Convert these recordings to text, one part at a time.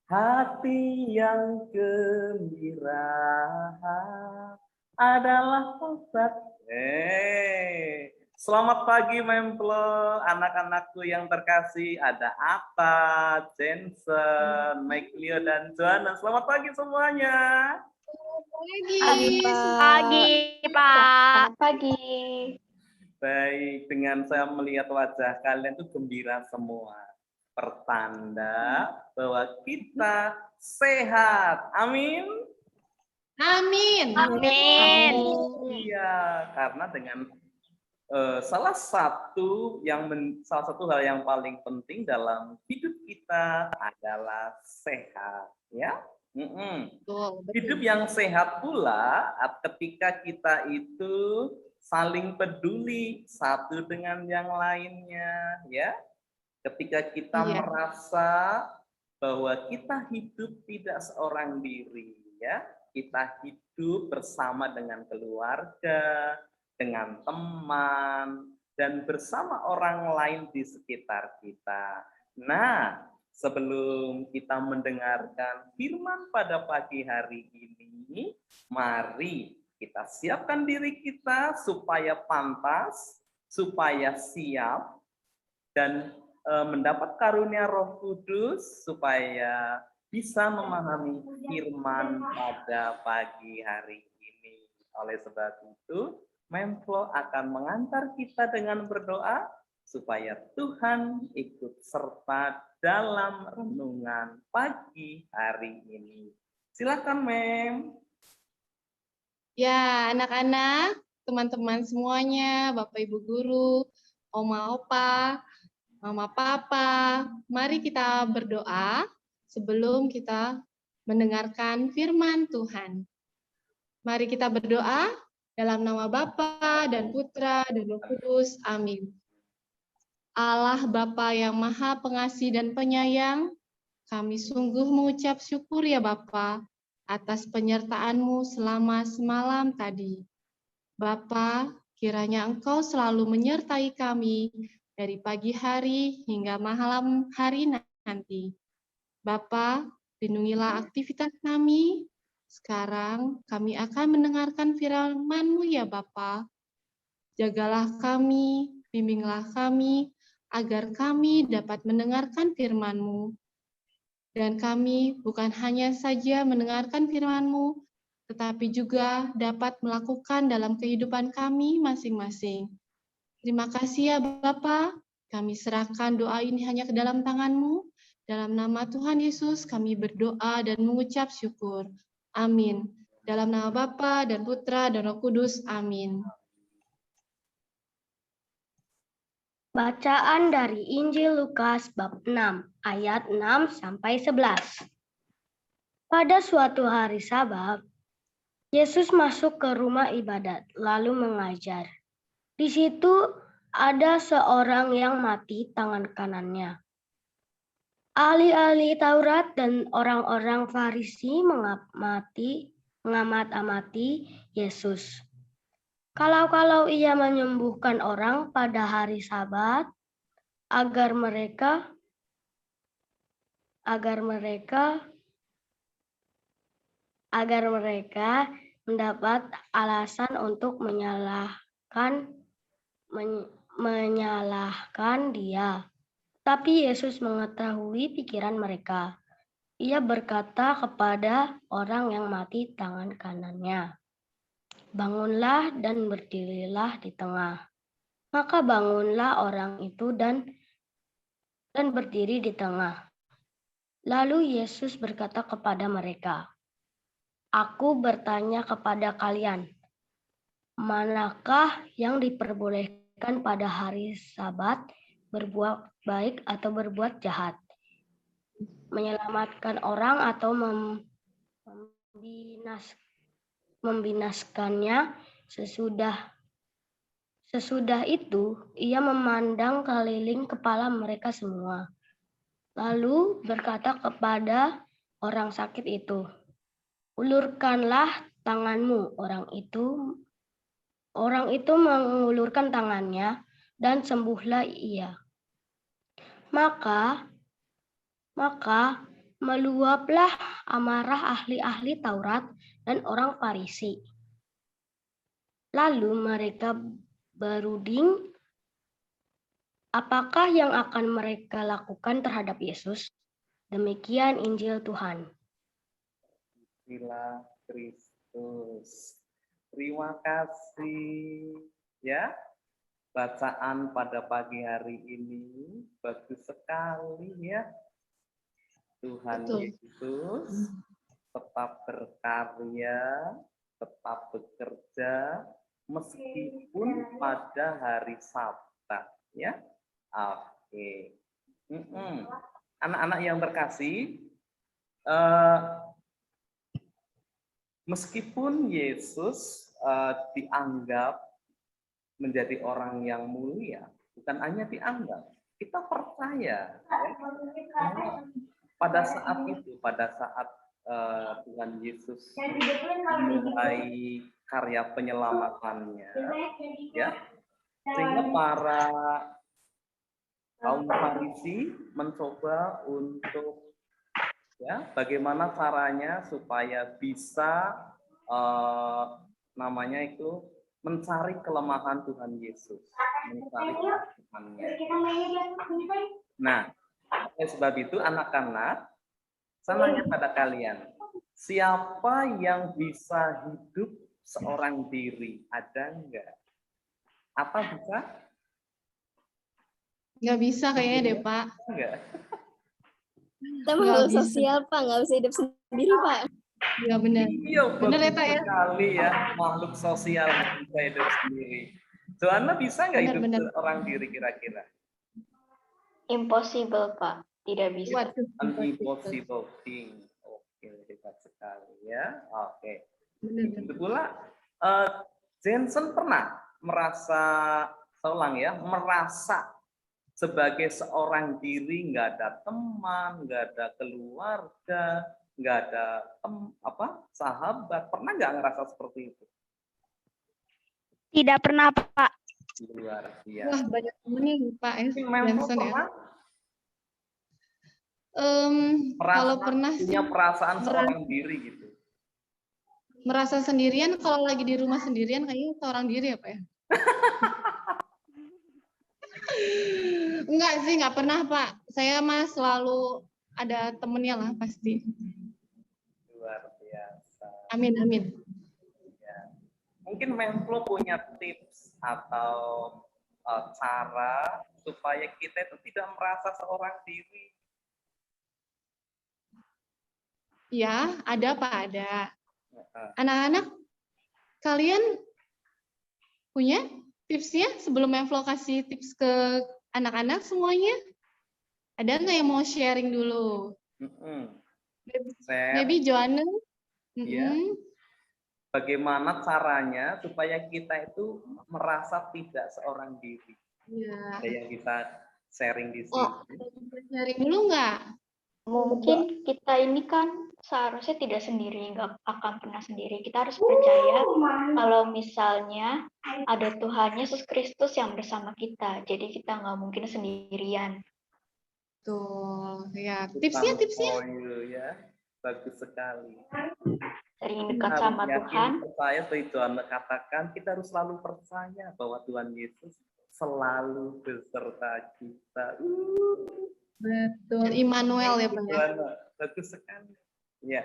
Hati yang gembira adalah obat. Selamat pagi Memplo, anak-anakku yang terkasih. Ada Ata, Jensen, Mike dan Joanna. Selamat pagi semuanya. Pagi, Pak. Pagi, Pak. Pagi. Baik, dengan saya melihat wajah kalian itu gembira semua. Pertanda bahwa kita sehat. Amin. Amin. Amin. Iya, karena dengan salah satu hal yang paling penting dalam hidup kita adalah sehat, ya. Betul. Hidup yang sehat pula ketika kita itu saling peduli satu dengan yang lainnya, ya. Ketika kita merasa bahwa kita hidup tidak seorang diri, ya. Kita hidup bersama dengan keluarga, dengan teman, dan bersama orang lain di sekitar kita. Nah, sebelum kita mendengarkan firman pada pagi hari ini, mari kita siapkan diri kita supaya pantas, supaya siap, dan mendapat karunia Roh Kudus supaya bisa memahami firman pada pagi hari ini. Oleh sebab itu, Memplo akan mengantar kita dengan berdoa supaya Tuhan ikut serta dalam renungan pagi hari ini. Silakan, Mem. Ya, anak-anak, teman-teman semuanya, Bapak Ibu guru, Oma Opa, Mama Papa, mari kita berdoa sebelum kita mendengarkan firman Tuhan. Mari kita berdoa dalam nama Bapa dan Putra dan Roh Kudus. Amin. Allah Bapa yang Maha Pengasih dan Penyayang, kami sungguh mengucap syukur ya Bapa atas penyertaan-Mu selama semalam tadi. Bapa, kiranya Engkau selalu menyertai kami dari pagi hari hingga malam hari nanti. Bapa, lindungilah aktivitas kami. Sekarang kami akan mendengarkan firman-Mu ya Bapa. Jagalah kami, bimbinglah kami, agar kami dapat mendengarkan firman-Mu. Dan kami bukan hanya saja mendengarkan firman-Mu, tetapi juga dapat melakukan dalam kehidupan kami masing-masing. Terima kasih ya Bapa, kami serahkan doa ini hanya ke dalam tangan-Mu. Dalam nama Tuhan Yesus kami berdoa dan mengucap syukur. Amin. Dalam nama Bapa dan Putra dan Roh Kudus. Amin. Bacaan dari Injil Lukas bab 6, ayat 6 sampai 11. Pada suatu hari Sabat, Yesus masuk ke rumah ibadat lalu mengajar. Di situ ada seorang yang mati tangan kanannya. Ahli-ahli Taurat dan orang-orang Farisi mengamat-amati Yesus. Kalau ia menyembuhkan orang pada hari Sabat, agar mereka mendapat alasan untuk menyalahkan dia. Tapi Yesus mengetahui pikiran mereka. Ia berkata kepada orang yang mati tangan kanannya, "Bangunlah dan berdirilah di tengah." Maka bangunlah orang itu dan berdiri di tengah. Lalu Yesus berkata kepada mereka, "Aku bertanya kepada kalian, manakah yang diperbolehkan pada hari Sabat, berbuat baik atau berbuat jahat? Menyelamatkan orang atau membinaskannya?" Sesudah itu, ia memandang keliling kepala mereka semua. Lalu berkata kepada orang sakit itu, "Ulurkanlah tanganmu." Orang itu mengulurkan tangannya dan sembuhlah ia. Maka meluaplah amarah ahli-ahli Taurat dan orang Farisi. Lalu mereka berunding apakah yang akan mereka lakukan terhadap Yesus. Demikian Injil Tuhan. Bila Kristus. Terima kasih ya. Bacaan pada pagi hari ini bagus sekali ya. Tuhan Betul. Yesus tetap berkarya, tetap bekerja meskipun pada hari Sabat ya. Oke. Anak-anak yang terkasih, meskipun Yesus dianggap menjadi orang yang mulia, bukan hanya dianggap, kita percaya ya, pada saat itu, pada saat Tuhan Yesus memulai karya penyelamatannya, ya, sehingga para kaum Farisi mencoba untuk ya bagaimana caranya supaya bisa namanya itu mencari kelemahan Tuhan Yesus, mencari kelemahannya. Nah, oleh sebab itu anak-anak, saya nanya pada kalian, siapa yang bisa hidup seorang diri? Ada enggak? Apa bisa? Nggak bisa kayaknya deh, Pak. Enggak. Kita Nggak makhluk bisa. sosial, Pak. Nggak bisa hidup sendiri, Pak. Iya benar. Iya, Benar ya, bagus Pak ya? sekali ya, makhluk sosial bisa hidup sendiri. Joanna bisa nggak hidup Benar. seorang diri kira-kira? Impossible, Pak. Tidak bisa. Waduh. An impossible thing. Oke, hebat sekali ya. Oke. Benar. Itu pula Jensen pernah merasa, saya ulang ya, merasa sebagai seorang diri nggak ada teman, nggak ada keluarga, nggak ada sahabat. Pernah nggak ngerasa seperti itu? Tidak pernah, Pak. Luar Wah, biasa. banyak temennya nih, Pak Mungkin Mempo Johnson ya. pernah Kalau pernah sih punya perasaan seorang diri gitu. merasa sendirian, kalau lagi di rumah sendirian kayaknya seorang diri ya, Pak ya? Enggak sih, nggak pernah, Pak. Saya mah selalu ada temennya lah pasti. Luar biasa. Amin, amin. Ya. Mungkin Menflo punya tips atau cara supaya kita itu tidak merasa seorang diri. Ya, ada Pak, ada. Anak-anak, kalian punya tipsnya sebelum Menflo kasih tips ke anak-anak semuanya? Ada nggak yang mau sharing dulu? Maybe Joanna? Ya. Bagaimana caranya supaya kita itu merasa tidak seorang diri? Ya. Ada yang bisa sharing di sini? Oh, sharing dulu nggak? Mungkin kita ini kan seharusnya tidak sendiri, nggak akan pernah sendiri. Kita harus percaya kalau misalnya ada Tuhan Yesus Kristus yang bersama kita. Jadi kita nggak mungkin sendirian. Tuh, ya. Tipsnya. Ya, bagus sekali. Sering dekat sama Tuhan. Percaya seperti Tuhan katakan, kita harus selalu percaya bahwa Tuhan Yesus selalu beserta kita. Betul, Immanuel ya Pak ya. Bagus sekali. Ya.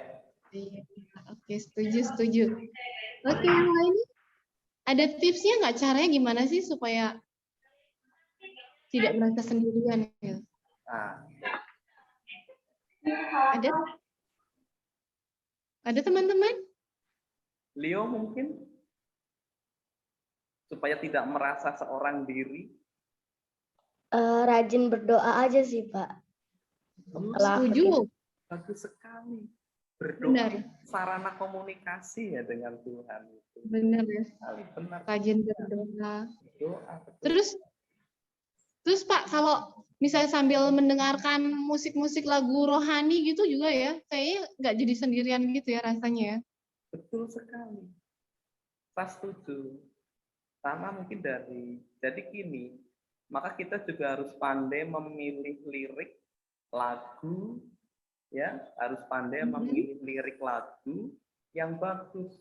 Iya. Oke, setuju. Oke, yang lain ada tipsnya nggak, caranya gimana sih supaya tidak merasa sendirian? Ya? Ada teman-teman? Leo mungkin supaya tidak merasa seorang diri. Rajin berdoa aja sih, Pak. Setuju. Bagus sekali. Berdoa, benar. Sarana komunikasi ya dengan Tuhan. Benar ya. Benar. Rajin berdoa. Doa, Terus Pak, kalau misalnya sambil mendengarkan musik-musik lagu rohani gitu juga ya, kayaknya nggak jadi sendirian gitu ya rasanya ya. Betul sekali. Saya setuju. Sama mungkin jadi gini, maka kita juga harus pandai memilih lirik lagu ya, harus pandai memilih lirik lagu yang bagus.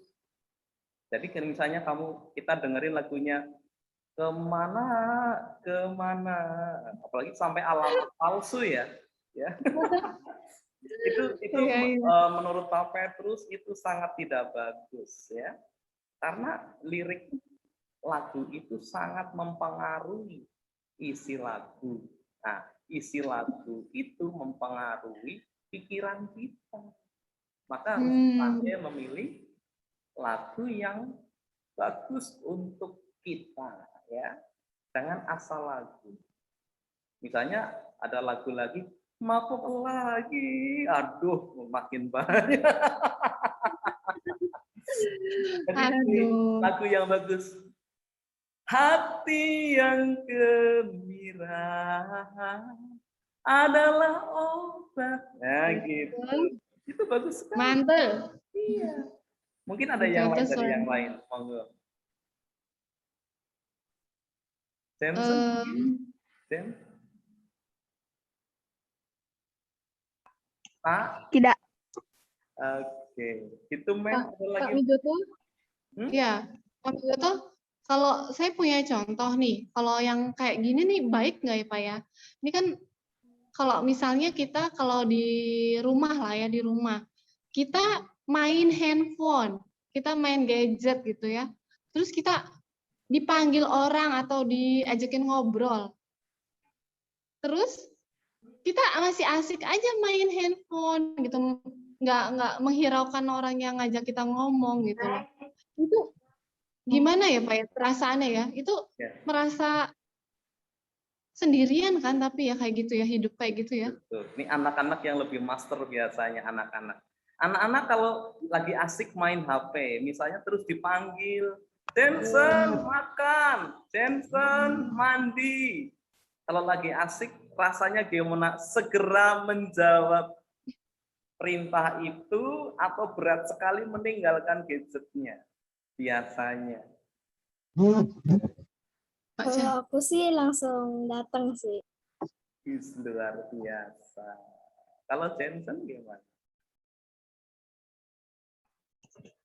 Jadi misalnya kita dengerin lagunya kemana, kemana, apalagi sampai alamat palsu ya. itu Iya, iya. Menurut Pak Petrus itu sangat tidak bagus ya, karena lirik lagu itu sangat mempengaruhi isi lagu. Nah, isi lagu itu mempengaruhi pikiran kita. Maka harus pandai memilih lagu yang bagus untuk kita ya. Jangan asal lagu. Misalnya ada lagu lagi, mabuk lagi. Aduh, makin banyak. Jadi lagu yang bagus. Hati yang gembira adalah obat. Nah, gitu. Itu bagus sekali. Mantul. Iya. Mungkin ada yang lain dari yang lain. Monggo. Jameson? Pak? Tidak. Oke. Itu ada Pak lagi. Wijoto? Ya, Pak Wijoto, kalau saya punya contoh nih, kalau yang kayak gini nih baik nggak ya Pak ya? Ini kan kalau misalnya kita kalau di rumah lah ya, di rumah, kita main handphone, kita main gadget gitu ya, terus kita dipanggil orang atau diajakin ngobrol, terus kita masih asik aja main handphone gitu, nggak menghiraukan orang yang ngajak kita ngomong gitu loh. Itu gimana ya Pak ya perasaannya ya? Itu merasa sendirian kan, tapi ya kayak gitu ya, hidup kayak gitu ya. Betul. Ini anak-anak yang lebih master biasanya, anak-anak. Anak-anak kalau lagi asik main HP, misalnya terus dipanggil, Jensen makan, Jensen mandi. Kalau lagi asik, rasanya gimana? Segera menjawab perintah itu atau berat sekali meninggalkan gadgetnya biasanya. Kalau aku sih langsung datang sih. Luar biasa. Kalau Jensen gimana?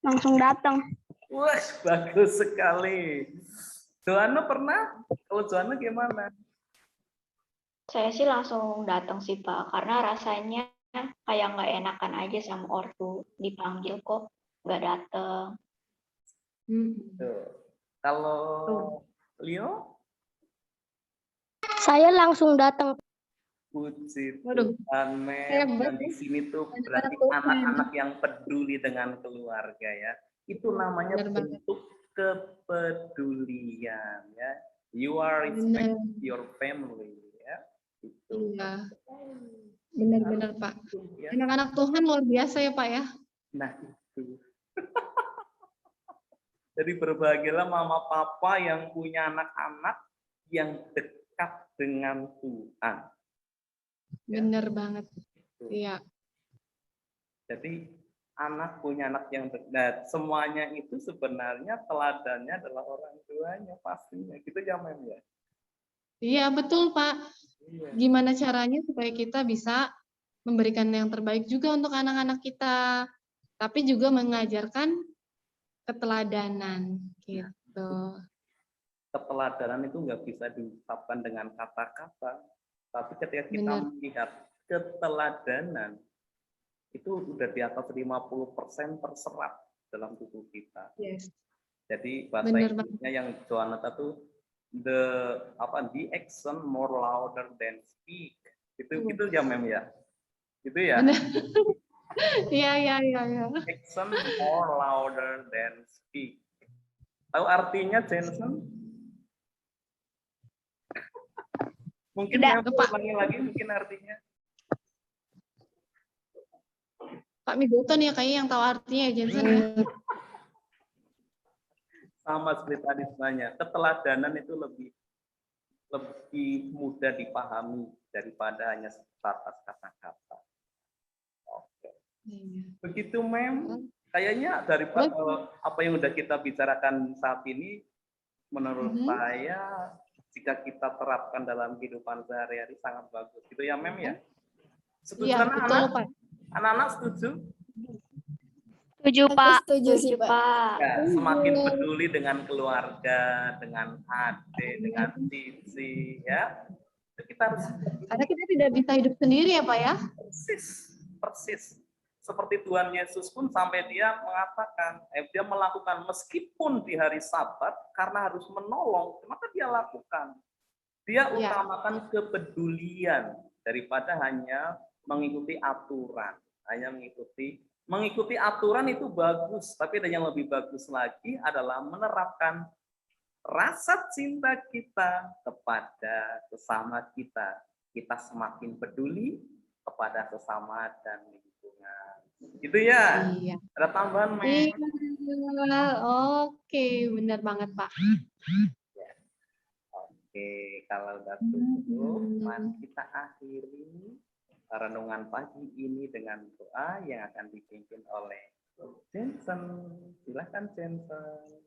Langsung datang. Wah, bagus sekali. Joanna pernah? Kalau Joanna gimana? Saya sih langsung datang sih Pak, karena rasanya kayak nggak enakan aja sama ortu, dipanggil kok nggak datang. Kalau Leo? Saya langsung datang. Puji Tuhan, Mem. Dan di sini tuh berarti anak-anak yang peduli dengan keluarga ya. Itu namanya bentuk kepedulian ya. You are respect your family ya. Itu. Iya. Benar-benar Pak. Anak-anak Tuhan luar biasa ya Pak ya. Nah itu. Jadi berbahagialah mama papa yang punya anak-anak yang dekat dengan Tuhan. Benar banget. Iya. Jadi anak punya anak yang dekat. Semuanya itu sebenarnya teladannya adalah orang tuanya pastinya. Gitu ya Mem ya? Iya betul Pak. Gimana caranya supaya kita bisa memberikan yang terbaik juga untuk anak-anak kita, tapi juga mengajarkan keteladanan gitu. Keteladanan itu nggak bisa diungkapkan dengan kata-kata, tapi ketika kita melihat keteladanan itu udah di atas 50% terserap dalam tubuh kita. Yes. Jadi bahasa Inggrisnya yang Joanna itu the action more louder than speak. Itu ya Mem ya. Itu ya. Iya. Action more louder than speak. Tahu artinya Jensen? Mungkin yang ulangi lagi mungkin artinya. Pak Migoto nih kayaknya yang tahu artinya ya Jensen ya. Sama seperti tadi sebenarnya, keteladanan itu lebih mudah dipahami daripada hanya sebatas kata-kata. Oke. Begitu Mem. Kayaknya dari apa yang udah kita bicarakan saat ini, menurut saya jika kita terapkan dalam kehidupan sehari-hari sangat bagus. Gitu ya Mem ya? Setuju Iya, betul, anak? Pak. Anak-anak setuju? Setuju, Aku Pak. setuju sih, Setuju, Pak. Pak. Ya, semakin peduli dengan keluarga, dengan adik, dengan cici, ya. Itu kita harus Karena kita tidak bisa hidup sendiri ya Pak ya. persis. Seperti Tuhan Yesus pun sampai dia mengatakan, dia melakukan meskipun di hari Sabat karena harus menolong, maka dia lakukan. Dia Ya. utamakan kepedulian daripada hanya mengikuti aturan, hanya mengikuti aturan itu bagus, tapi ada yang lebih bagus lagi adalah menerapkan rasa cinta kita kepada sesama kita. Kita semakin peduli kepada sesama dan lingkungan. Gitu ya? Iya. Ada tambahan, Mei? Iya. Oke, benar banget Pak. Oke, kalau udah cukup, mari kita akhiri renungan pagi ini dengan doa yang akan dipimpin oleh Jensen. Silakan Jensen.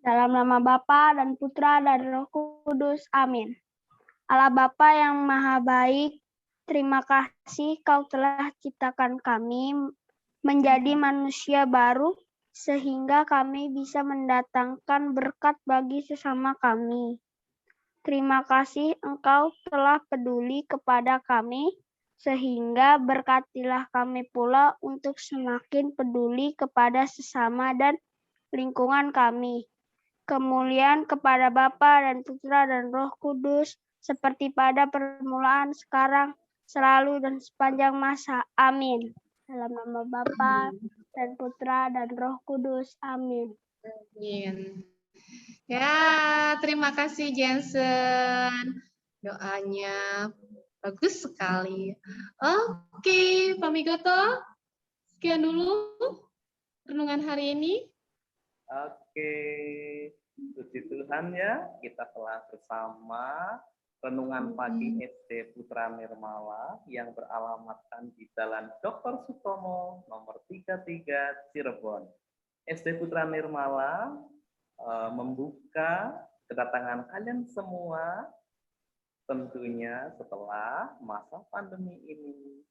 Dalam nama Bapa dan Putra dan Roh Kudus. Amin. Allah Bapa yang Maha Baik, terima kasih Kau telah ciptakan kami menjadi manusia baru sehingga kami bisa mendatangkan berkat bagi sesama kami. Terima kasih Engkau telah peduli kepada kami sehingga berkatilah kami pula untuk semakin peduli kepada sesama dan lingkungan kami. Kemuliaan kepada Bapa dan Putra dan Roh Kudus, seperti pada permulaan, sekarang, selalu, dan sepanjang masa. Amin. Dalam nama Bapa dan Putra dan Roh Kudus. Amin. Amin. Ya, terima kasih Jensen. Doanya bagus sekali. Oke, Pak Migoto. Sekian dulu renungan hari ini. Oke, puji Tuhan ya, kita telah bersama renungan pagi SD Putra Nirmala yang beralamatkan di Jalan Dr. Sutomo nomor 33 Cirebon. SD Putra Nirmala membuka kedatangan kalian semua tentunya setelah masa pandemi ini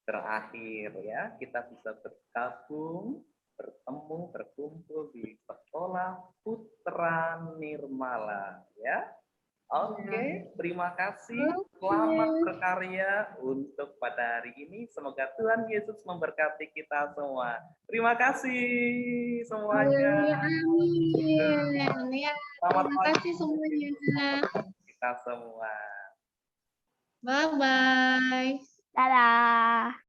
berakhir ya, kita bisa bergabung, bertemu, berkumpul di Sekolah Putra Nirmala ya. Oke, terima kasih. Selamat berkarya untuk pada hari ini. Semoga Tuhan Yesus memberkati kita semua. Terima kasih semuanya. Amin. Ya, Selamat terima pagi kasih semuanya. kita semua. Bye-bye. Dadah.